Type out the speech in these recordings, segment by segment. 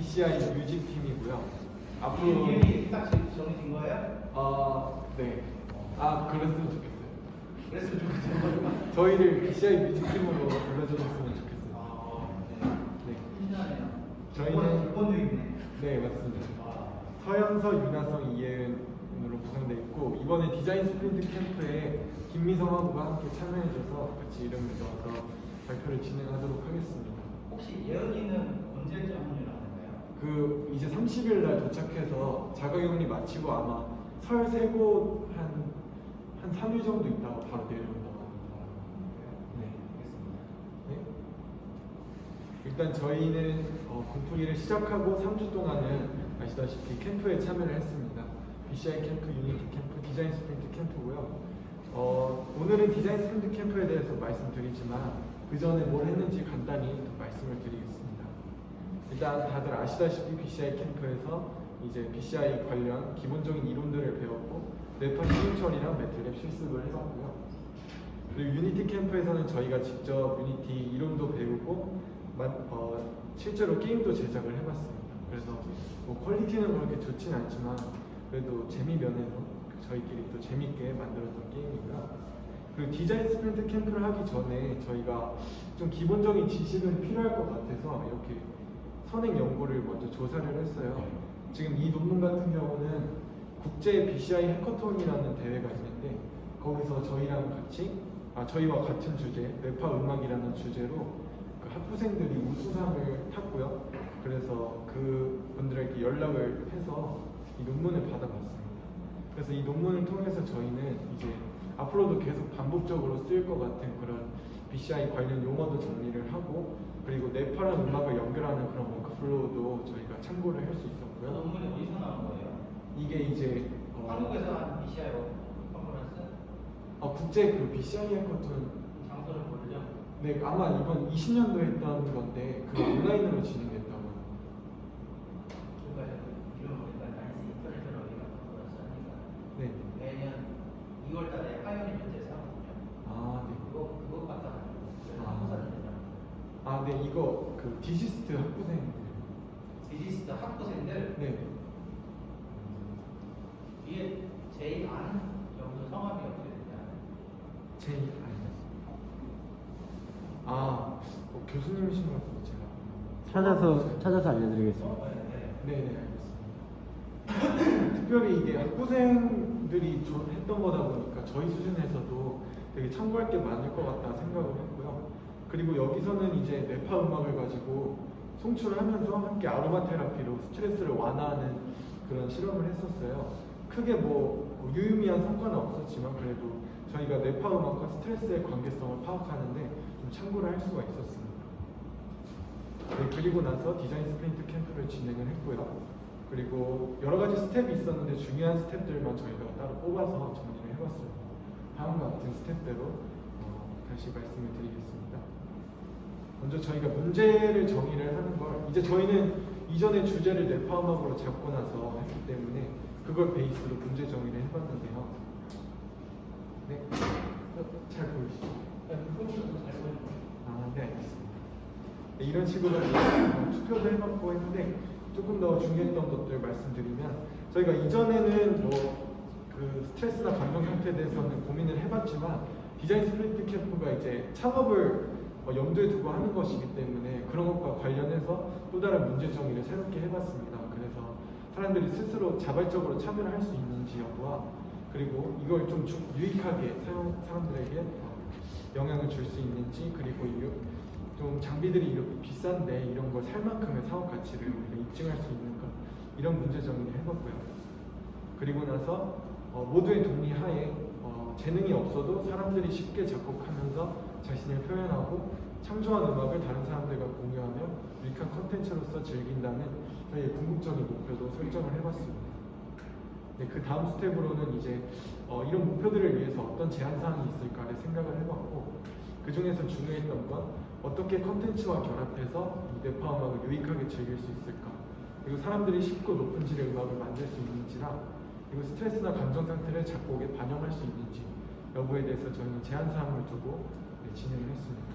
BCI 뮤직 팀이고요. 앞으로 이름이 딱 정해진 거예요? 네. 그랬으면 좋겠어요. 그랬으면 좋겠어요. 저희를 BCI 뮤직 팀으로 불러주셨으면 좋겠어요. 네. 신기하네요. 저희는 기본도 있네. 네, 맞습니다. 서현서, 윤하성, 이예은으로 구성되어 있고, 이번에 디자인 스프린트 캠프에 김미성하고가 함께 참여해줘서 같이 이름을 넣어서 발표를 진행하도록 하겠습니다. 혹시 예은이는 언제쯤 합류하는가요? 이제 30일 날 도착해서 자가격리 마치고 아마 설 세고 한 3일 정도 있다가 바로 내려온다고 합니다. 네. 알겠습니다. 네. 일단 저희는 공풀이를 시작하고 3주 동안은 아시다시피 캠프에 참여를 했습니다. BCI 캠프, 유니티 캠프, 디자인 스프린트 캠프고요. 오늘은 디자인 스프린트 캠프에 대해서 말씀드리지만 그 전에 뭘 했는지 간단히 말씀을 드리겠습니다. 일단 다들 아시다시피 BCI 캠프에서 이제 BCI 관련 기본적인 이론들을 배웠고 네파 시험 처리랑 매트랩 실습을 해봤고요. 그리고 유니티 캠프에서는 저희가 직접 유니티 이론도 배우고 실제로 게임도 제작을 해봤습니다. 그래서 뭐 퀄리티는 그렇게 좋진 않지만 그래도 재미 면에서 저희끼리 또 재밌게 만들었던 게임이고요. 그리고 디자인 스프린트 캠프를 하기 전에 저희가 좀 기본적인 지식은 필요할 것 같아서 이렇게 선행 연구를 먼저 조사를 했어요. 지금 이 논문 같은 경우는 국제 BCI 해커톤이라는 대회가 있는데 거기서 저희랑 같이 저희와 같은 주제, 뇌파 음악이라는 주제로 그 학부생들이 우수상을 탔고요. 그래서 그 분들에게 연락을 해서 이 논문을 받아봤습니다. 그래서 이 논문을 통해서 저희는 이제 앞으로도 계속 반복적으로 쓰일 것 같은 그런 BCI 관련 용어도 정리를 하고 그리고 뇌파랑 음악을 연결하는 그런 워크플로우도 저희가 참고를 할 수 그 있었고요. 논문이 어디서 나온 거예요? 이게 이제 한국에서 한 BCI 컨퍼런스? 국제 그 BCI 해커톤 장소를 모르죠? 네, 아마 이번 20년도에 했던 건데 그게 온라인으로 진행됐다고 합니다. 그러니까 이름 보니까 난시 인터내셔널이가 컨퍼런스 하니까 네. 매년 2월달에 하이오니 현지에서 하거든요. 네. 그거 같아가지고 그래서 아. 한국사람들이랑 네, 이거 그 디지스트 학부생. 디지스트 학부생들 네. 위에 제일 아는 정도 성함이 어떻게 되냐? 제 교수님이신 것 같은데 제가 찾아서 알려드리겠습니다. 네, 알겠습니다. 특별히 이게 학부생들이 했던 거다 보니까 저희 수준에서도 되게 참고할 게 많을 것 같다 생각을 했고요. 그리고 여기서는 이제 뇌파 음악을 가지고 송출을 하면서 함께 아로마 테라피로 스트레스를 완화하는 그런 실험을 했었어요. 크게 뭐 유의미한 성과는 없었지만 그래도 저희가 뇌파 음악과 스트레스의 관계성을 파악하는데 좀 참고를 할 수가 있었습니다. 네, 그리고 나서 디자인 스프린트 캠프를 진행을 했고요. 그리고 여러 가지 스텝이 있었는데 중요한 스텝들만 저희가 따로 뽑아서 정리를 해봤습니다. 다음과 같은 스텝대로 다시 말씀을 드리겠습니다. 먼저 저희가 문제를 정의를 하는 걸 이제 저희는 이전에 주제를 뇌파 음악으로 잡고 나서 했기 때문에 그걸 베이스로 문제 정의를 해봤는데요. 네, 잘 보이시죠? 잘 보여요. 네, 알겠습니다. 네, 이런 식으로 투표도 해봤고 했는데 조금 더 중요했던 것들 말씀드리면 저희가 이전에는 그 스트레스나 감정 상태에 대해서는 고민을 해봤지만 디자인 스프린트 캠프가 이제 창업을 염두에 두고 하는 것이기 때문에 그런 것과 관련해서 또 다른 문제 정의를 새롭게 해봤습니다. 그래서 사람들이 스스로 자발적으로 참여를 할 수 있는지 여부와 그리고 이걸 좀 유익하게 사람들에게 영향을 줄 수 있는지 그리고 좀 장비들이 이렇게 비싼데 이런 걸 살 만큼의 사업 가치를 우리가 입증할 수 있는가 이런 문제 정의를 해봤고요. 그리고 나서 모두의 동의하에 재능이 없어도 사람들이 쉽게 작곡하면서 자신을 표현하고 창조한 음악을 다른 사람들과 공유하며 유익한 컨텐츠로서 즐긴다는 저희의 궁극적인 목표도 설정을 해봤습니다. 네, 그 다음 스텝으로는 이제 이런 목표들을 위해서 어떤 제한사항이 있을까를 생각을 해봤고 그 중에서 중요했던 건 어떻게 컨텐츠와 결합해서 이 뇌파 음악을 유익하게 즐길 수 있을까 그리고 사람들이 쉽고 높은 질의 음악을 만들 수 있는지랑 그리고 스트레스나 감정 상태를 작곡에 반영할 수 있는지 여부에 대해서 저희는 제한사항을 두고 진행을 했습니다.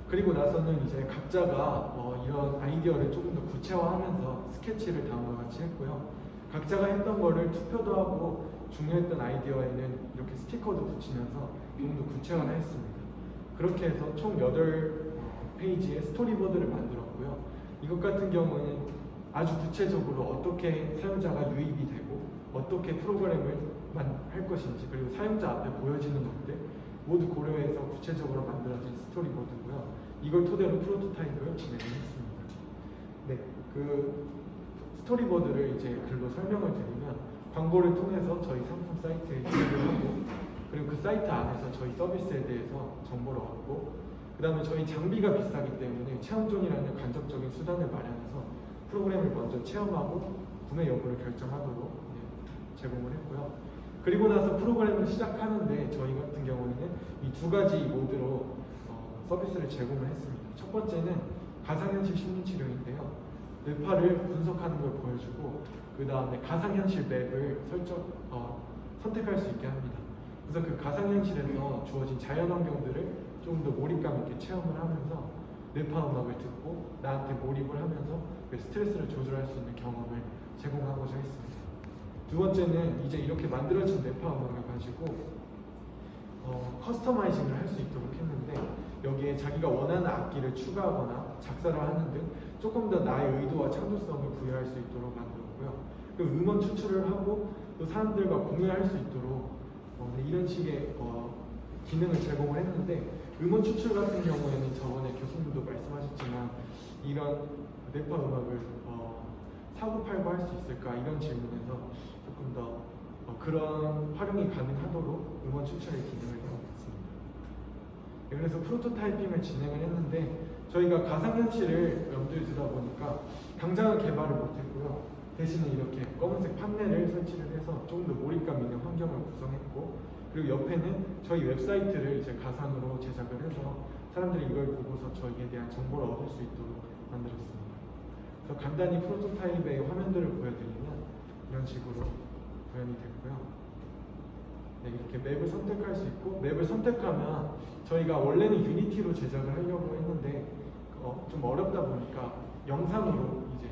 그리고 나서는 이제 각자가 이런 아이디어를 조금 더 구체화하면서 스케치를 다음과 같이 했고요. 각자가 했던 거를 투표도 하고 중요했던 아이디어에는 이렇게 스티커도 붙이면서 조금 더 구체화를 했습니다. 그렇게 해서 총 8페이지의 스토리보드를 만들었고요. 이것 같은 경우는 아주 구체적으로 어떻게 사용자가 유입이 되고 어떻게 프로그램을 할 것인지 그리고 사용자 앞에 보여지는 것들 모두 고려해서 구체적으로 만들어진 스토리보드고요. 이걸 토대로 프로토타입을 진행을 했습니다. 네, 그 스토리보드를 이제 글로 설명을 드리면 광고를 통해서 저희 상품 사이트에 기획을 하고 그리고 그 사이트 안에서 저희 서비스에 대해서 정보를 얻고 그 다음에 저희 장비가 비싸기 때문에 체험존이라는 간접적인 수단을 마련해서 프로그램을 먼저 체험하고 구매 여부를 결정하도록 제공을 했고요. 그리고 나서 프로그램을 시작하는데 저희 같은 경우에는 이 두 가지 모드로 서비스를 제공을 했습니다. 첫 번째는 가상현실 심리치료인데요. 뇌파를 분석하는 걸 보여주고 그 다음에 가상현실 맵을 선택할 수 있게 합니다. 그래서 그 가상현실에서 주어진 자연환경들을 조금 더 몰입감 있게 체험을 하면서 뇌파 음악을 듣고 나한테 몰입을 하면서 그 스트레스를 조절할 수 있는 경험을 제공하고자 했습니다. 두 번째는 이제 이렇게 만들어진 뇌파 음악을 가지고 커스터마이징을 할 수 있도록 했는데 여기에 자기가 원하는 악기를 추가하거나 작사를 하는 등 조금 더 나의 의도와 창조성을 부여할 수 있도록 만들었고요. 그리고 음원 추출을 하고 또 사람들과 공유할 수 있도록 이런 식의 기능을 제공을 했는데 음원 추출 같은 경우에는 저번에 교수님도 말씀하셨지만 이런 뇌파 음악을 사고팔고 할 수 있을까 이런 질문에서 조금 더 그런 활용이 가능하도록 음원 추출의 기능을 이용했습니다. 네, 그래서 프로토타이핑을 진행을 했는데 저희가 가상현실을 염두에 두다 보니까 당장은 개발을 못했고요. 대신에 이렇게 검은색 판넬을 설치를 해서 조금 더 몰입감 있는 환경을 구성했고 그리고 옆에는 저희 웹사이트를 이제 가상으로 제작을 해서 사람들이 이걸 보고서 저희에 대한 정보를 얻을 수 있도록 만들었습니다. 그래서 간단히 프로토타입의 화면들을 보여드리면 이런 식으로 구현이 됐고요. 네, 이렇게 맵을 선택할 수 있고 맵을 선택하면 저희가 원래는 유니티로 제작을 하려고 했는데 좀 어렵다 보니까 영상으로 이제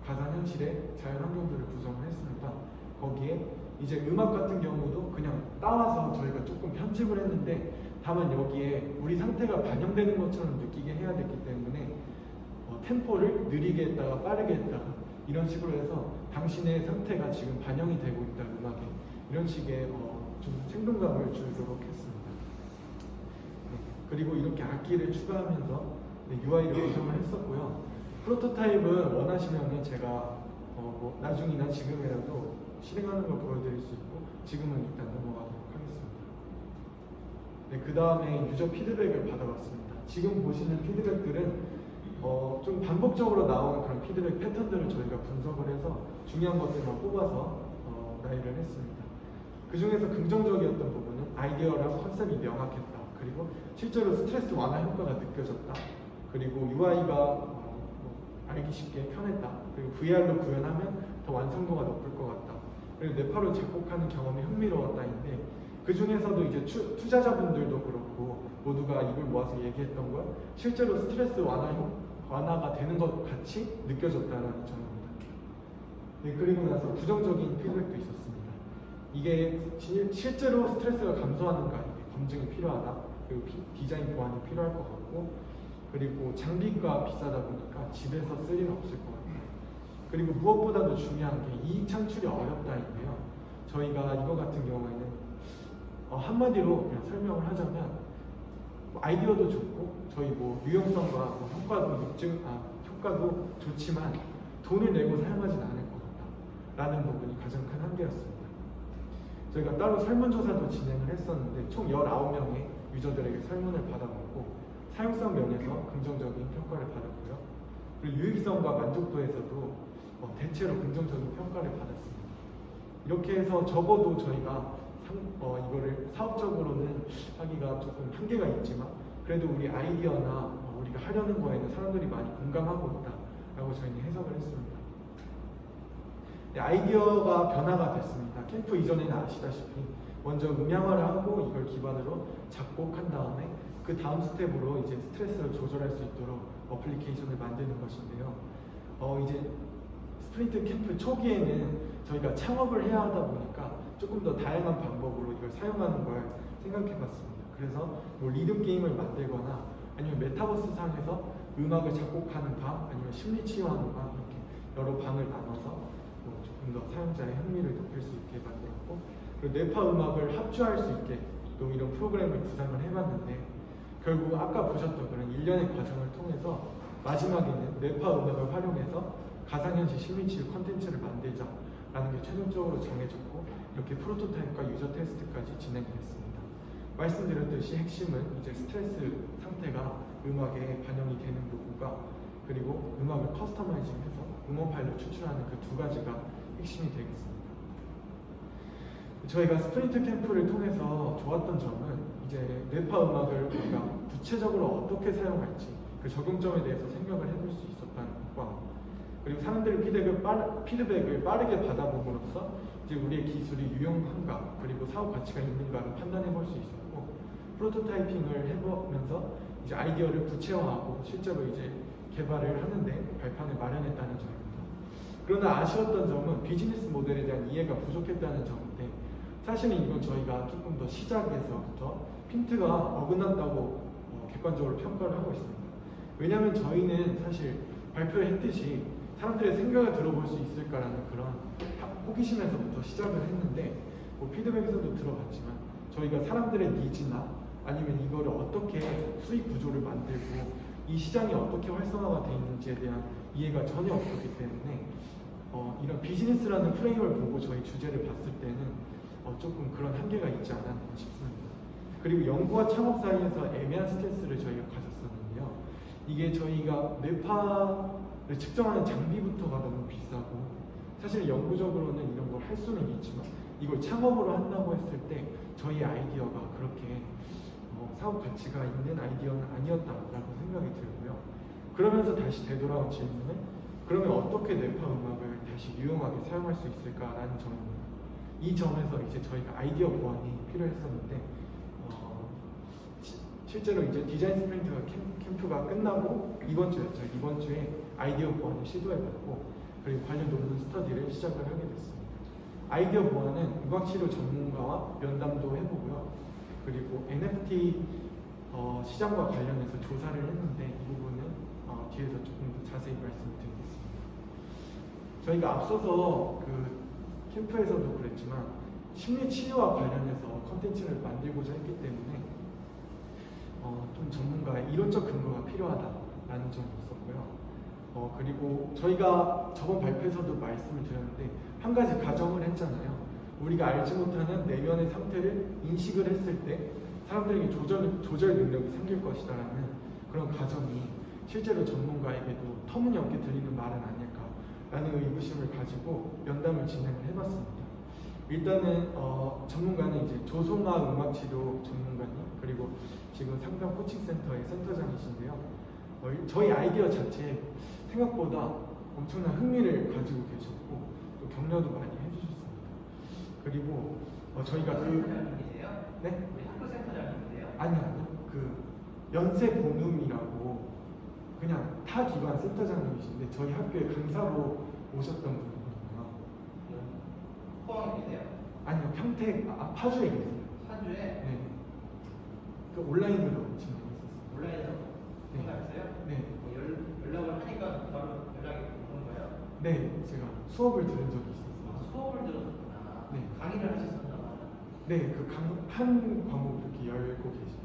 가상현실의 자연환경들을 구성을 했습니다. 거기에 이제 음악 같은 경우도 그냥 따와서 저희가 조금 편집을 했는데 다만 여기에 우리 상태가 반영되는 것처럼 느끼게 해야 됐기 때문에 템포를 느리게 했다가 빠르게 했다가 이런 식으로 해서 당신의 상태가 지금 반영이 되고 있다 음악에 이런 식의 좀 생동감을 주도록 했습니다. 네, 그리고 이렇게 악기를 추가하면서 UI를 구성을 했었고요. 프로토타입은 원하시면은 제가 뭐 나중이나 지금이라도 실행하는 걸 보여드릴 수 있고 지금은 일단 넘어가도록 하겠습니다. 네, 그 다음에 유저 피드백을 받아봤습니다. 지금 보시는 피드백들은 좀 반복적으로 나오는 그런 피드백 패턴들을 저희가 분석을 해서 중요한 것들만 뽑아서 나열을 했습니다. 그 중에서 긍정적이었던 부분은 아이디어랑 컨셉이 명확했다. 그리고 실제로 스트레스 완화 효과가 느껴졌다. 그리고 UI가 알기 쉽게 편했다. 그리고 VR로 구현하면 더 완성도가 높을 것 같다. 그리고 뇌파로 작곡하는 경험이 흥미로웠다인데 그 중에서도 이제 투자자분들도 그렇고 모두가 입을 모아서 얘기했던 건 실제로 스트레스 완화가 되는 것 같이 느껴졌다는 점입니다. 네, 그리고 나서 부정적인 피드백도 있었습니다. 이게 실제로 스트레스가 감소하는가 검증이 필요하다. 그리고 디자인 보완이 필요할 것 같고 그리고 장비가 비싸다 보니까 집에서 쓸 일은 없을 것 같아요. 그리고 무엇보다도 중요한 게 이익 창출이 어렵다인데요. 저희가 이거 같은 경우에는 한마디로 그냥 설명을 하자면 아이디어도 좋고 저희 뭐 유용성과 효과도 좋지만 돈을 내고 사용하진 않을 것 같다라는 부분이 가장 큰 한계였습니다. 저희가 따로 설문조사도 진행을 했었는데 총 19명의 유저들에게 설문을 받아봤고 사용성 면에서 긍정적인 평가를 받았고요. 그리고 유익성과 만족도에서도 대체로 긍정적인 평가를 받았습니다. 이렇게 해서 적어도 저희가 이거를 사업적으로는 하기가 조금 한계가 있지만 그래도 우리 아이디어나 우리가 하려는 거에는 사람들이 많이 공감하고 있다라고 저희는 해석을 했습니다. 네, 아이디어가 변화가 됐습니다. 캠프 이전에는 아시다시피 먼저 음향화를 하고 이걸 기반으로 작곡한 다음에 그 다음 스텝으로 이제 스트레스를 조절할 수 있도록 어플리케이션을 만드는 것인데요. 이제 스프린트 캠프 초기에는 저희가 창업을 해야 하다 보니까 조금 더 다양한 방법으로 이걸 사용하는 걸 생각해봤습니다. 그래서 뭐 리듬 게임을 만들거나 아니면 메타버스 상에서 음악을 작곡하는 방, 아니면 심리 치유하는 방, 이렇게 여러 방을 나눠서 뭐 조금 더 사용자의 흥미를 높일 수 있게 만들었고, 그리고 뇌파 음악을 합주할 수 있게 또 이런 프로그램을 구상을 해봤는데, 결국 아까 보셨던 그런 일련의 과정을 통해서 마지막에는 뇌파 음악을 활용해서 가상현실 심리치유 컨텐츠를 만들자라는 게 최종적으로 정해졌고, 이렇게 프로토타입과 유저 테스트까지 진행됐습니다. 말씀드렸듯이 핵심은 이제 스트레스 상태가 음악에 반영이 되는 부분과, 그리고 음악을 커스터마이징해서 음원 파일로 추출하는 그 두 가지가 핵심이 되겠습니다. 저희가 스프린트 캠프를 통해서 좋았던 점은 이제 뇌파 음악을 우리가 구체적으로 어떻게 사용할지 그 적용점에 대해서 생각을 해볼 수 있었다는 것과, 그리고 사람들의 피드백을 빠르게 받아봄으로써 이제 우리의 기술이 유용한가, 그리고 사업 가치가 있는가를 판단해 볼 수 있었고, 프로토타이핑을 해보면서 이제 아이디어를 구체화하고 실제로 이제 개발을 하는데 발판을 마련했다는 점입니다. 그러나 아쉬웠던 점은 비즈니스 모델에 대한 이해가 부족했다는 점인데, 사실은 이건 저희가 조금 더 시작에서부터 핀트가 어긋났다고 객관적으로 평가를 하고 있습니다. 왜냐하면 저희는 사실 발표했듯이 사람들의 생각을 들어볼 수 있을까라는 그런 호기심에서부터 시작을 했는데, 뭐 피드백에서도 들어봤지만 저희가 사람들의 니즈나 아니면 이거를 어떻게 수익 구조를 만들고 이 시장이 어떻게 활성화가 되어 있는지에 대한 이해가 전혀 없었기 때문에 이런 비즈니스라는 프레임을 보고 저희 주제를 봤을 때는 조금 그런 한계가 있지 않았나 싶습니다. 그리고 연구와 창업 사이에서 애매한 스탠스를 저희가 가졌었는데요. 이게 저희가 뇌파를 측정하는 장비부터가 너무 비싸고, 사실 연구적으로는 이런 걸 할 수는 있지만 이걸 창업으로 한다고 했을 때 저희 아이디어가 그렇게 사업 가치가 있는 아이디어는 아니었다라고 생각이 들고요. 그러면서 다시 되돌아온 질문은, 그러면 어떻게 뇌파 음악을 다시 유용하게 사용할 수 있을까라는 점입니다. 이 점에서 이제 저희가 아이디어 보완이 필요했었는데, 실제로 이제 디자인 스프린트 캠프가 끝나고 이번 주였죠. 이번 주에 아이디어 보완을 시도해봤고, 그리고 관련 논문 스터디를 시작을 하게 됐습니다. 아이디어 보완은 음악치료 전문가와 면담도 해보고요. 그리고 NFT 시장과 관련해서 조사를 했는데, 이 부분은 뒤에서 조금 더 자세히 말씀드리겠습니다. 저희가 앞서서 그 캠프에서도 그랬지만 심리 치료와 관련해서 컨텐츠를 만들고자 했기 때문에 좀 전문가의 이론적 근거가 필요하다라는 점이 있었고요. 그리고 저희가 저번 발표에서도 말씀을 드렸는데 한 가지 가정을 했잖아요. 우리가 알지 못하는 내면의 상태를 인식을 했을 때 사람들에게 조절 능력이 생길 것이다라는 그런 가정이 실제로 전문가에게도 터무니없게 들리는 말은 아닐까라는 의구심을 가지고 면담을 진행을 해봤습니다. 일단은 전문가는 이제 조성아 음악치료 전문가님, 그리고 지금 상담 코칭센터의 센터장이신데요. 저희 아이디어 자체에 생각보다 엄청난 흥미를 가지고 계셨고 또 격려도 많이 해주셨습니다. 그리고 저희가 센터장님이세요? 네? 우리 학교 센터장님이세요? 아니요. 그 연세 본음이라고 그냥 타 기관 센터장님이신데 저희 학교에 강사로 오셨던 분이거든요. 포항이세요? 아니요. 평택 파주에 계세요. 사주에? 네. 그 온라인으로 진행했었어요. 온라인으로 네. 전화했어요? 네. 연락을 하니까 바로 연락이 오는 거예요? 네, 제가 수업을 들은 적이 있었어요. 수업을 들었었구나. 네. 강의를 하셨었나 봐요. 네, 그 한 과목 이렇게 열고 계십니다.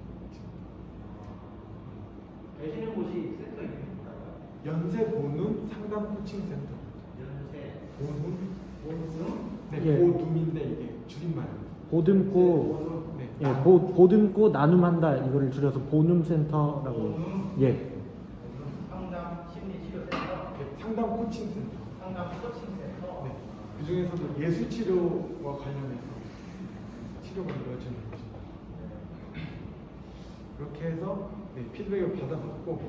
계시는 곳이 센터 이름이 뭐라고요? 연세 본음 상담 코칭 센터. 연세 본음? 본음? 네, 예. 본음인데 이게 줄임말입니다. 보듬고 본음. 네. 예, 보듬고 나눔한다 이거를 줄여서 보눔센터라고. 본음. 예. 본음. 상담 심리치료센터. 네, 상담 코칭 센터. 상담 코칭센터. 네. 그 중에서도 예술 치료와 관련해서 치료가 이루어지는 거죠. 그렇게 해서 네, 피드백을 받아봤고,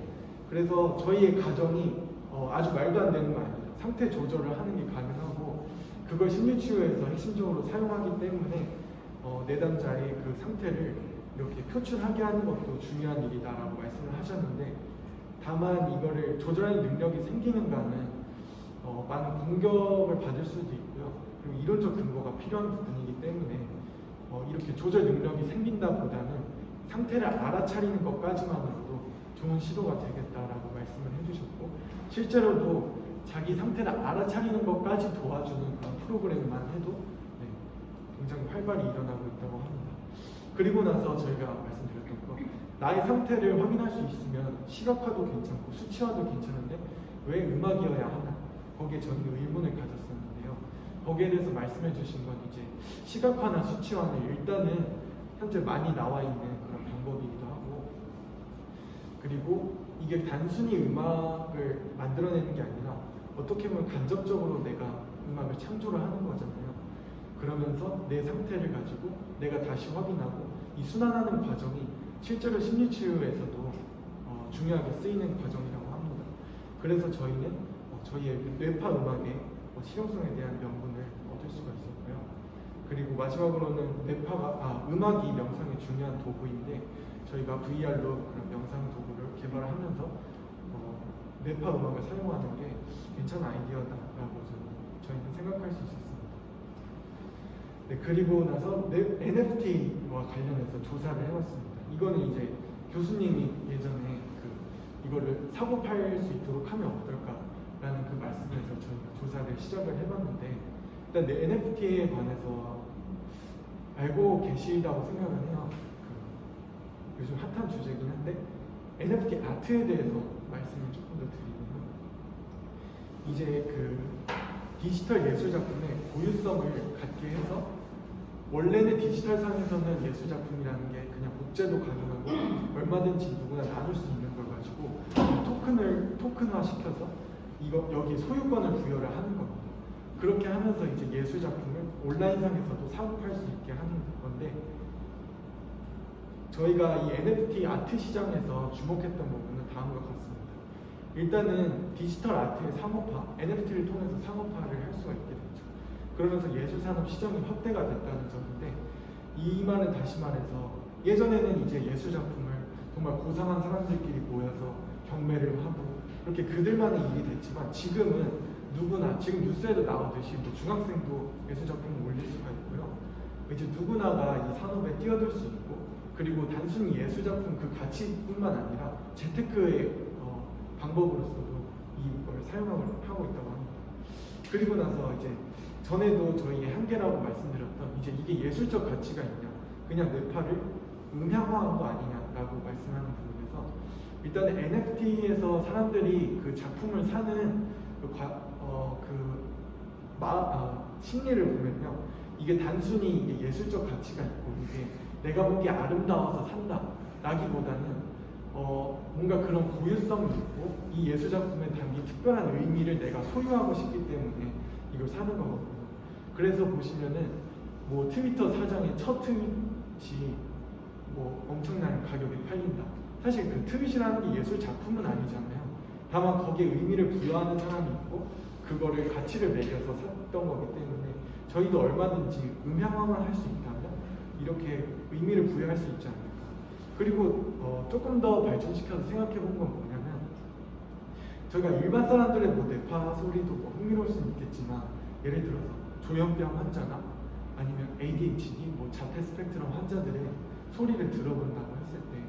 그래서 저희의 가정이 아주 말도 안 되는 거 아니에요. 상태 조절을 하는 게 가능하고 그걸 심리치료에서 핵심적으로 사용하기 때문에 내담자의 그 상태를 이렇게 표출하게 하는 것도 중요한 일이다라고 말씀을 하셨는데, 다만 이거를 조절하는 능력이 생기는가는 많은 공격을 받을 수도 있고요. 그리고 이론적 근거가 필요한 부분이기 때문에 이렇게 조절 능력이 생긴다보다는 상태를 알아차리는 것까지만으로도 좋은 시도가 되겠다라고 말씀을 해주셨고, 실제로도 자기 상태를 알아차리는 것까지 도와주는 그런 프로그램만 해도 네, 굉장히 활발히 일어나고 있다고 합니다. 그리고 나서 저희가 말씀드렸던 거, 나의 상태를 확인할 수 있으면 시각화도 괜찮고 수치화도 괜찮은데 왜 음악이어야 하나? 거기에 저는 의문을 가졌었는데요. 거기에 대해서 말씀해 주신 건 이제 시각화나 수치화는 일단은 현재 많이 나와 있는 그런 방법이기도 하고, 그리고 이게 단순히 음악을 만들어내는 게 아니라 어떻게 보면 간접적으로 내가 음악을 창조를 하는 거잖아요. 그러면서 내 상태를 가지고 내가 다시 확인하고 이 순환하는 과정이 실제로 심리치유에서도 중요하게 쓰이는 과정이라고 합니다. 그래서 저희는 저희의 뇌파 음악의 실용성에 대한 명분을 얻을 수가 있었고요. 그리고 마지막으로는 음악이 명상의 중요한 도구인데, 저희가 VR로 그런 명상 도구를 개발하면서 뇌파 음악을 사용하는 게 괜찮은 아이디어다라고 저희는 생각할 수 있었습니다. 네, 그리고 나서 NFT와 관련해서 조사를 해봤습니다. 이거는 이제 교수님이 예전에 이거를 사고 팔 수 있도록 하면 어떨까라는 그 말씀에서 저희가 조사를 시작을 해봤는데, 일단 NFT에 관해서 알고 계시다고 생각을 해요. 요즘 핫한 주제긴 한데 NFT 아트에 대해서 말씀을 조금 더 드리면, 이제 디지털 예술 작품의 고유성을 갖게 해서, 원래는 디지털 상에서는 예술 작품이라는 게 그냥 복제도 가능하고 얼마든지 누구나 나눌 수 있는 걸 가지고 토큰화 시켜서 여기 소유권을 부여를 하는 겁니다. 그렇게 하면서 이제 예술 작품을 온라인상에서도 사고 팔 수 있게 하는 건데, 저희가 이 NFT 아트 시장에서 주목했던 부분은 다음과 같습니다. 일단은 디지털 아트의 상업화, NFT를 통해서 상업화를 할 수가 있게 됐죠. 그러면서 예술 산업 시장이 확대가 됐다는 점인데, 이 말은 다시 말해서 예전에는 이제 예술 작품을 정말 고상한 사람들끼리 모여서 경매를 하고 그렇게 그들만의 일이 됐지만, 지금은 누구나, 지금 뉴스에도 나오듯이 중학생도 예술 작품을 올릴 수가 있고요. 이제 누구나가 이 산업에 뛰어들 수 있고, 그리고 단순히 예술 작품 그 가치뿐만 아니라 재테크의 방법으로서도 이걸 사용하고 있다고 합니다. 그리고 나서 이제 전에도 저희의 한계라고 말씀드렸던, 이제 이게 예술적 가치가 있냐, 그냥 뇌파를 음향화한 거 아니냐라고 말씀하는 부분에서, 일단 NFT에서 사람들이 그 작품을 사는 심리를 보면요, 이게 단순히 이게 예술적 가치가 있고 이게 내가 보기에 아름다워서 산다라기보다는 뭔가 그런 고유성이 있고 이 예술 작품에 담긴 특별한 의미를 내가 소유하고 싶기 때문에 이걸 사는 거거든요. 그래서 보시면은 트위터 사장의 첫 트윗이 엄청난 가격에 팔린다. 사실 그 트윗이라는 게 예술 작품은 아니잖아요. 다만 거기에 의미를 부여하는 사람이 있고 그거를 가치를 매겨서 샀던 거기 때문에, 저희도 얼마든지 음향화만 할 수 있다면 이렇게 의미를 부여할 수 있지 않을까. 그리고 조금 더 발전시켜서 생각해 본 건 뭐냐면, 저희가 일반 사람들의 뇌파 소리도 흥미로울 수는 있겠지만, 예를 들어서 조현병 환자나 아니면 ADHD, 자폐 스펙트럼 환자들의 소리를 들어본다고 했을 때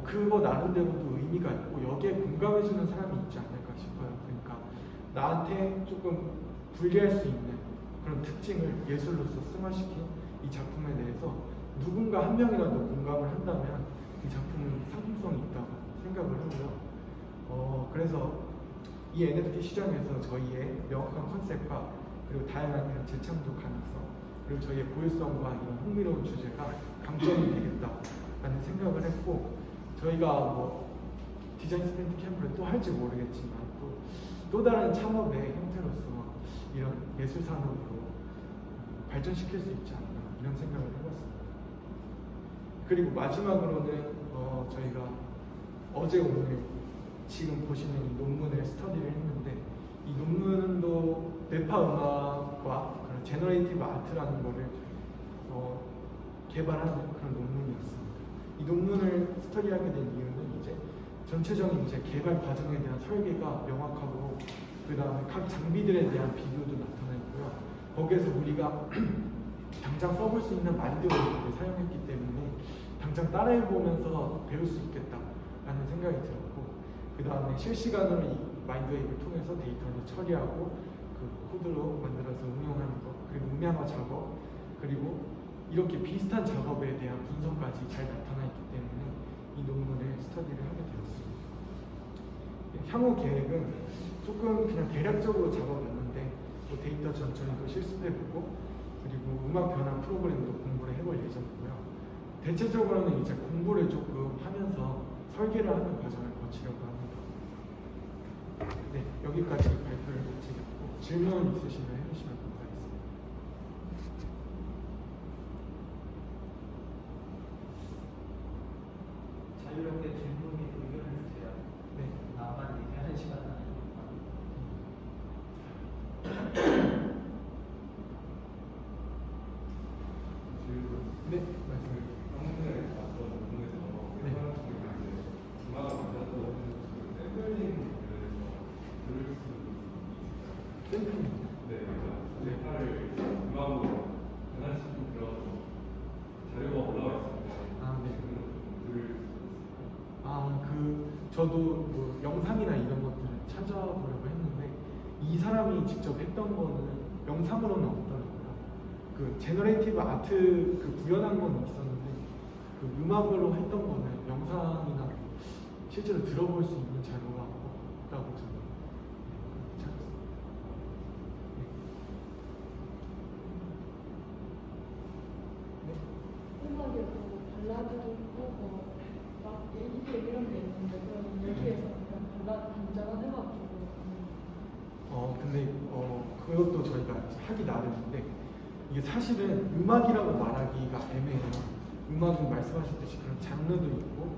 그거 나름대로도 의미가 있고 여기에 공감해주는 사람이 있지 않을까 싶어요. 그러니까 나한테 조금 분리할 수 있는 그런 특징을 예술로서 승화시킨 이 작품에 대해서 누군가 한 명이라도 공감을 한다면 이 작품은 상품성이 있다고 생각을 하고요. 그래서 이 NFT 시장에서 저희의 명확한 컨셉과 그리고 다양한 이런 재창조 가능성, 그리고 저희의 고유성과 이런 흥미로운 주제가 강점이 되겠다라는 생각을 했고, 저희가 디자인 스프린트 캠프를 또 할지 모르겠지만 또 다른 창업의 형태로서 이런 예술 산업으로 발전시킬 수 있지 않나, 이런 생각을 해봤습니다. 그리고 마지막으로는 저희가 어제 오늘 지금 보시는 이 논문을 스터디를 했는데, 이 논문도 뇌파 음악과 제너레이티브 아트라는 거를 개발하는 그런 논문이었습니다. 이 논문을 스터디하게 된 이유는 이제 전체적인 이제 개발 과정에 대한 설계가 명확하고 그 다음에 각 장비들에 대한 비교도 나타나있고요. 거기에서 우리가 당장 써볼 수 있는 마인드웨이를 사용했기 때문에 당장 따라해보면서 배울 수 있겠다라는 생각이 들었고, 그 다음에 실시간으로 이 마인드웨이를 통해서 데이터를 처리하고 그 코드로 만들어서 응용하는 것, 그리고 음향화 작업, 그리고 이렇게 비슷한 작업에 대한 분석까지 잘 나타나 있기 때문에 이 논문을 스터디를 하게 되었습니다. 향후 계획은 조금 그냥 대략적으로 잡아봤는데 뭐 데이터 전처리도 실습해보고 그리고 음악 변환 프로그램도 공부를 해볼 예정이고요. 대체적으로는 이제 공부를 조금 하면서 설계를 하는 과정을 거치려고 합니다. 네, 여기까지 발표를 마치겠고 질문 있으시면 해주시면 감사하겠습니다. 자유롭게 질문에 의견을 주세요. 네. 나만 얘기하는 시간은 아니니까. 네, 말씀해 주세요. 평소에 봤던 부분에서 네. 회사를 통해서 이제 음악을 만들어서 그 샘플링에 대해서 들을 수 있을까요? 샘플입니다. 네, 그래서 네. 데이터를 음악으로 변환시키고 들어서 자료가 올라와 있을 때 아, 네. 지금 들을 수 있을까요? 아, 저도 뭐 영상이나 이런 것들을 찾아보려고 했는데 이 사람이 직접 했던 거는 영상으로는 없더라고요. 그 제너레이티브 아트 그 구현한 건 있었는데 그 음악으로 했던 거는 영상이나 실제로 들어볼 수 있는 자료가 없다고 저는 찾았습니다. 네. 음악에 뭐 발라드도 있고 막 얘기들 이런 게 있는데 그런 얘기에서 그냥 발라드 단장을 해가지고 근데 그것도 저희가 하기 나름인데 이게 사실은 음악이라고 말하기가 애매해요. 음악은 말씀하셨듯이 그런 장르도 있고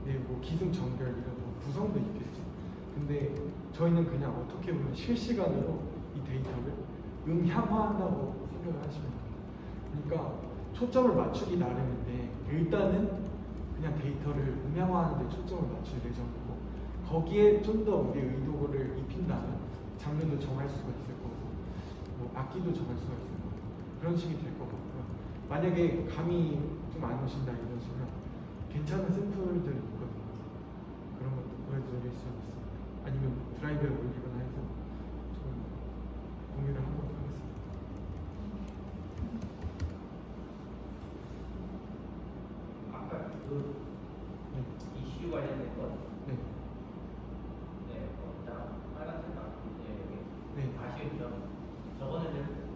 네, 뭐 기승전결 이런 뭐 구성도 있겠죠. 근데 저희는 그냥 어떻게 보면 실시간으로 이 데이터를 음향화한다고 생각을 하시면 됩니다. 그러니까 초점을 맞추기 나름인데 일단은 그냥 데이터를 음향화하는 데 초점을 맞출 예정이고 거기에 좀 더 우리의 의도를 입힌다면 장르도 정할 수가 있을 거고 뭐 악기도 정할 수가 있을 거고 그런 식이 될 것 같고요. 만약에 감이 좀 안 오신다 이러시면 괜찮은 샘플들이 있거든요. 그런 것도 보여드릴 수 있습니다. 아니면 드라이브에 올리거나 해서 좀 공유를 하도록 하겠습니다. 아까 그 네. 이슈 관련된 것, 네. 네, 빨간색 바꾸는데 여기 네. 아쉬운 점, 저거는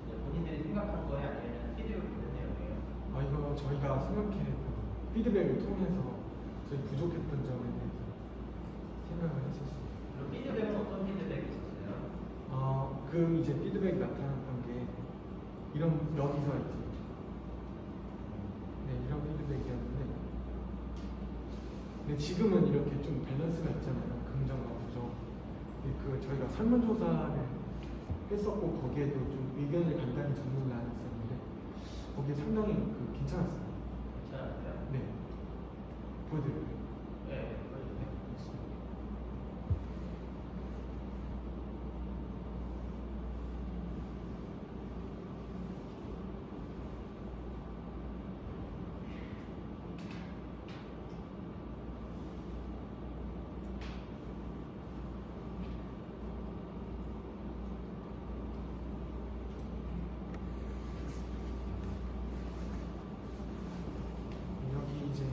이제 본인들이 생각한 거에 아니면 피드백을 보낸 내용이에요. 아 이거 저희가 생각해 피드백을 통해서 저희 부족했던 점에 대해서 생각을 했었습니다. 그럼 피드백은 어떤 피드백이 있었어요? 그 이제 피드백 나타났던 게 이런 여기서 이제 네 이런 피드백이었는데 근데 지금은 이렇게 좀 밸런스가 있잖아요. 긍정과 부정. 근데 그 저희가 설문조사를 했었고 거기에도 좀 의견을 간단히 정리를 나눴었는데 거기에 상당히 그 괜찮았어요. 괜찮았어요? 네. 보여드릴게요. 네, 네, 알겠습니다. 여기 이제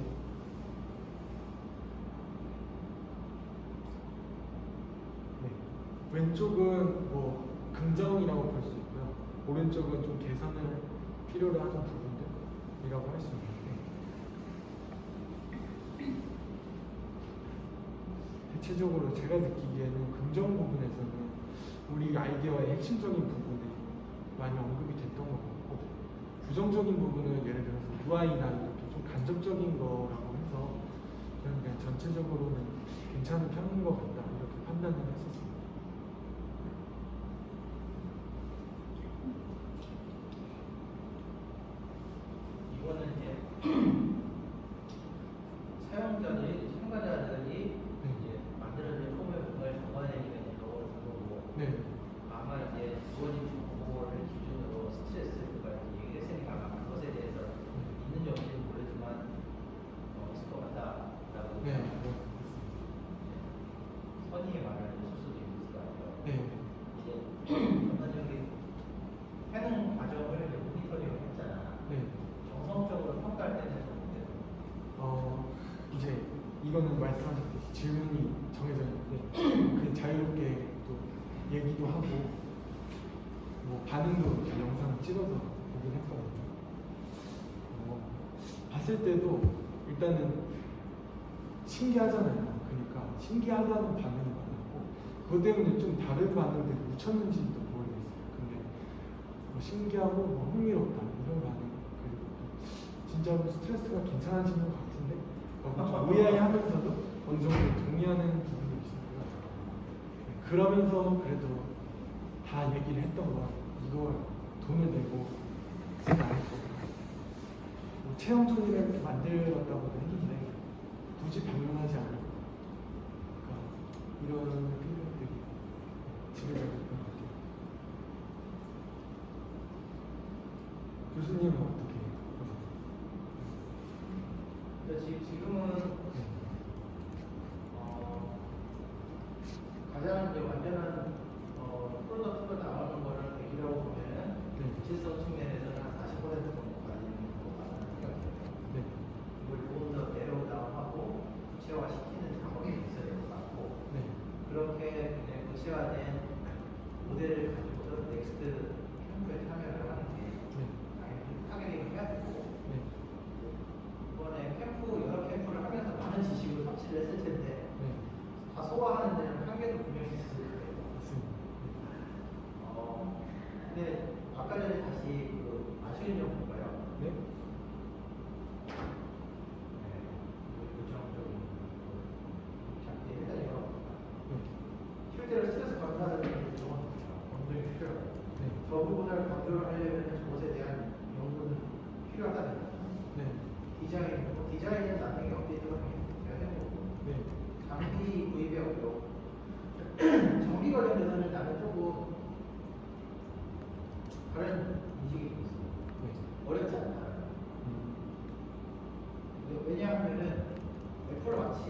네. 왼쪽은 뭐 긍정이라고 볼 수 있고요. 오른쪽은 좀 개선을 필요로 하는 부분들이라고 할 수 있는데 대체적으로 제가 느끼기에는 긍정 부분에서는 우리 아이디어의 핵심적인 부분이 많이 언급이 됐던 것 같고 부정적인 부분은 예를 들어서 UI나 이렇게 좀 간접적인 거라고 해서 저는 그냥 전체적으로는 괜찮은 편인 것 같다 이렇게 판단을 했었습니다. 네. 아마 이제 주어진 정보를 기준으로 스트레스가 얘기를 했으니까 아마 그것에 대해서 있는지 없는지 모르지만 있을 것 같다라고 네. 선의의 말을 쓸 수도 있을 것 같아요. 네. 이제 전반적인 해능 과정을 이제 모니터링을 했잖아. 네. 정성적으로 평가할 때는 좀 이제 이거는 말씀하셨듯이 질문이 정해져 있는데 그 자유롭게 또 얘기도 하고 뭐 반응도 이렇게 영상을 찍어서 보긴 했거든요. 봤을 때도 일단은 신기하잖아요. 그러니까 신기하다는 반응이 많았고 그것 때문에 좀 다른 반응들이 묻혔는지도 모르겠어요. 근데 뭐 신기하고 뭐 흥미롭다 이런 반응 그리고 또 진짜로 스트레스가 괜찮아지는 것 같은데 좀 의아해하면서도 어느 정도 동의하는 부분도 있었고요. 그러면서 그래도 다 얘기를 했던 건 이걸 돈을 내고 쓰지 않을 거고 뭐 체험 토니를 만들었다고도 했는데 굳이 방문하지 않을 거 그러니까 이런 생각들이 지배적이었던 것 같아요. 교수님은 어떻게 지금은 가장 이제 완전한 프로덕트가 나오는 거를 계기라고 보면은 구체성 측면에서는 한 40% 정도까지 있는 것같다는 생각이 들어요. 네. 이걸 조금 더 내로우 다운하고 구체화시키는 작업이 있어야 될 것 같고 네. 그렇게 이제 구체화된 모델을 가지고서 넥스트 캠프에 참여를 하는 게 당연히 타겟팅을 해야 되고 네. 이번에 여러 캠프를 하면서 많은 지식을 섭취를 했을 텐데 네. 다 소화하는 데는 한계도 분명히 있을 거예요. 맞습니다. 근데 아까 전에 다시 그 아쉬운 점 볼까요? 네. 요청적인 작게 해달라고 네. 실제로 스트레스 감소하는 게 굉장히 필요하고 네. 저 부분을 강조를 하려면 저것에 대한 연구는 필요하다는 거죠. 네. 디자인은 나중에 업데이트가 돼야 되는 거고 네. 장비 구입의 어려움 장비 관련해서는 나는 조금 다른 인식이 좀 있어요. 네. 어렵지 않다. 왜냐하면은 애플 와치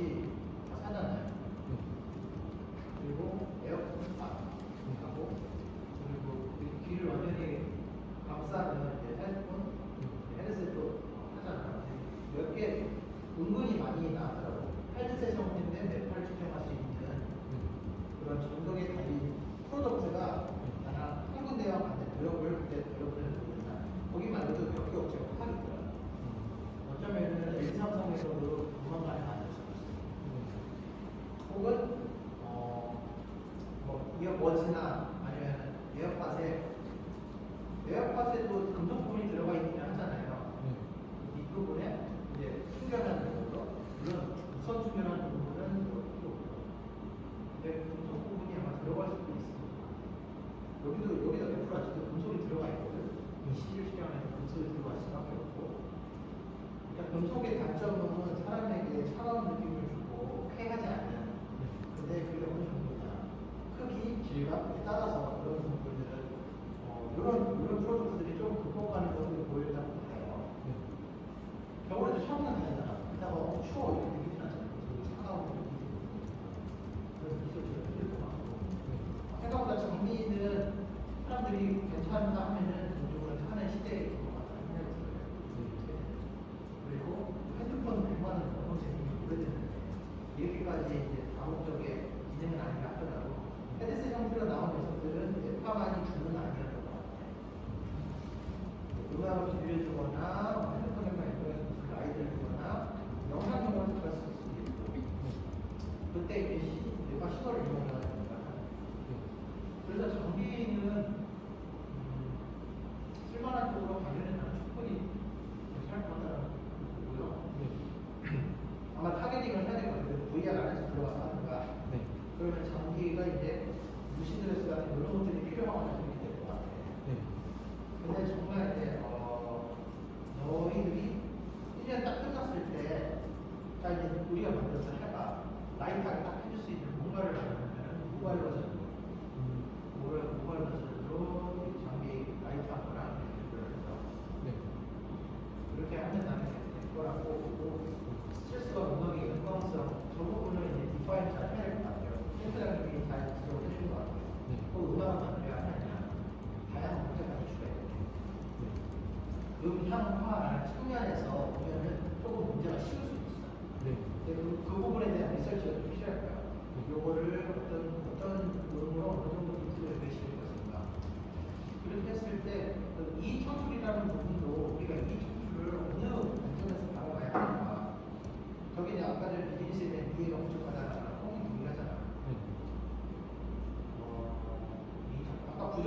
다 사잖아요. 네. 그리고 에어컨을 다 하고 그리고 이 귀를 완전히 감싸는 이제 헤드폰, 헤드셋도 하잖아요. 몇 개 은근히 많이 나왔더라고. 헤드셋 형태인데 뇌파를 측정할 수 있는 그런 정도의 달린 프로덕트가 하나 한 군데와 같은 노력을 그때 여러분을 모르나 거기만 해도 몇 개 업체가 확 있더라고요. 어쩌면은 L삼성에서도 조만간에 나올 수 있어요. 혹은 뭐 이어버즈나 아니면 에어팟에도 금속 부분이 들어가 있긴 하잖아요. 뒷부분에 이제 충전하는 거죠. 물론 무선 충전하는 부분은 필요 없고 근데 금속 부분이 아마 들어갈 수도 있습니다. 여기도 애플워치도 금속이 들어가 있거든. 시질 시장에서 금속이 들어갈 수밖에 없고 그러니까 금속의 단점은 사람에게 차가운 느낌을 주고 쾌하지 않는 근데 그게 어느 정도냐 크기, 질감에 따라서 그런 부분들은 이런 프로덕트들이 좀 극복하는 모습을 보인다고 봐요. 겨울에도 샤워는 다니잖아. 이따가 추워 이렇게 느끼진 않잖아요. 차가운 느낌이 그래서 기술적으로 힘들 것 같고 생각보다 장비는 사람들이 괜찮다 하면은 전적으로 하는 시대인 것 같다는 생각이 들어요. 그리고 핸드폰 100만 원 넘는 제품이 오래됐는데 이렇게까지 이제 다목적의 기능은 아니라 하더라도 헤드셋 형태로 나온 녀석들은 뇌파만이 주는 아니었던 것 같아요. 음악을 비교해주거나 핸드폰에만 연동해서 무슨 라이드를 주거나 영상용으로 들어갈 수 있고 그때 이제 뇌파 신호를 이용해야 됩니다. 그래서 장비는 쓸만한 쪽으로 가면은 충분히 괜찮을 것 같다는 거고요. 아마 타겟팅을 해야 될 것 같아요. VR 안에서 들어가서 하는가. 그러면 장비가 이제 무시드레스 같은 이런 것들이 필요한 장비가 될 것 같아요. 근데 정말 이제 너희들이 1년 딱 끝났을 때, 자 이제 우리가 만들어서 해봐. 라이트하게 딱 해줄 수 있는 뭔가를 만들면 누가 이루어져?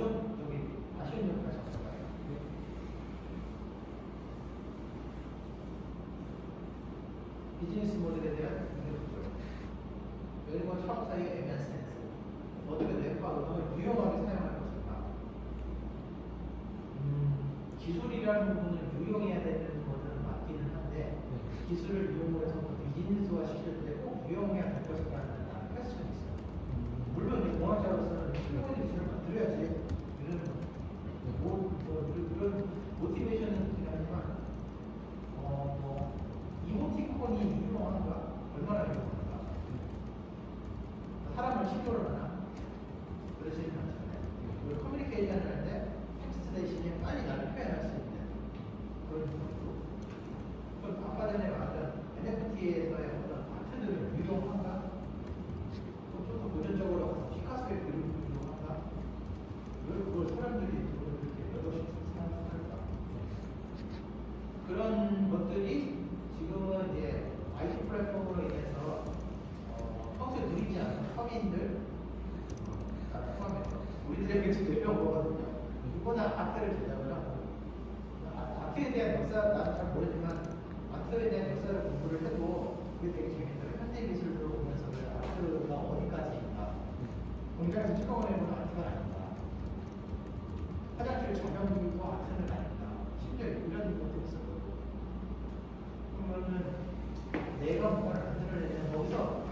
좀 저기 아쉬운 점까지 잡아봐요. 비즈니스 모델에 대한 공개부터 그리고 창업사의 애매한 스탠스 어떻게 랩과 음악을 유용하게 사용할 것인가 기술이라는 부분을 유용해야 되는 것은 맞기는 한데 기술을 이용해서 비즈니스화 시킬 때 꼭 유용해야 될 것인가는 나는 퀘스천이 있어요. 물론 이제 공학자로서는 실용적인 기술을 만들어야지 이런 모티베이션은 있긴 하지만 이모티콘이 유용한가? 얼마나 유용한가? 사람을 신고를 하나? 그러지는 않잖아요. 그리고 커뮤니케이션을 할 때 텍스트 대신에 빨리 나를 표현할 수 있는 그런 부분도 또 아까 전에 말했던 NFT에서의 어떤 아트들은 유용한가? 좀 더 고전적으로 피카소의 그림이 유용한가? 왜 그걸 사람들이 그렇게 몇없이 생각할까? 그런 것들이 지금은 이제 IT 플랫폼으로 인해서 평소에 누리지 않는 서민들 포함해서 우리들에게 지금 대표 거거든요. 누구나 아트를 제작을 하고 아트에 대한 역사 나는 잘 모르지만 아트에 대한 역사를 공부를 해도 그게 되게 재밌어요. 현대 기술로 보면서 아트가 어디까지 있나 공장에서 찍어내는 아트가 아닌가 화장실 조명도 아트는 아닌가 심지어 이런 것도 있었거든요. 그러면은 내가 뭔가를 만들어내면 거기서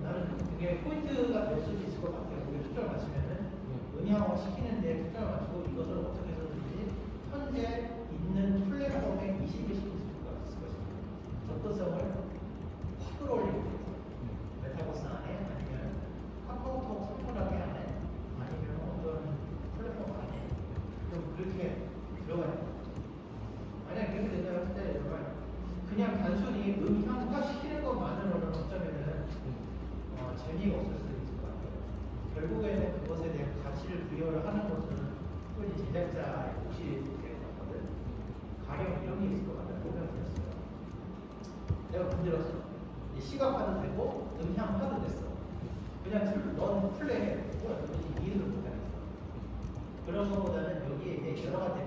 나는 되게 포인트가 될 수도 있을 것 같아요. 우리 초점을 맞추면은 은양화 시키는데 초점을 맞추고 이것을 어떻게 해서든지 현재 있는 플랫폼에 이식을 시킬 수가 있을 것입니다. 접근성을 확 끌어올리기 위해서 메타버스 안에 아니면 카카오톡 선물하기 안에 아니면 어떤 플랫폼 안에 좀 그렇게 들어가야 돼요. 만약 그렇게 된다 했을 때 정말 그냥 단순히 음향화 시키는 것만으로는 어쩌면은 재미가 없을 수도 있을 것 같아요. 결국에는 그것에 대한 가치를 부여를 하는 것은 흔히 제작자의 몫이 될 것 같거든. 가령 이런 게 있을 것 같다는 생각이 들었어요. 내가 문제로서 시각화도 되고 음향화도 됐어. 그냥 넌 플레이해. 뭐야, 도대체 이해를 못하겠어. 그런 것보다는 여기에 이제 여러 가지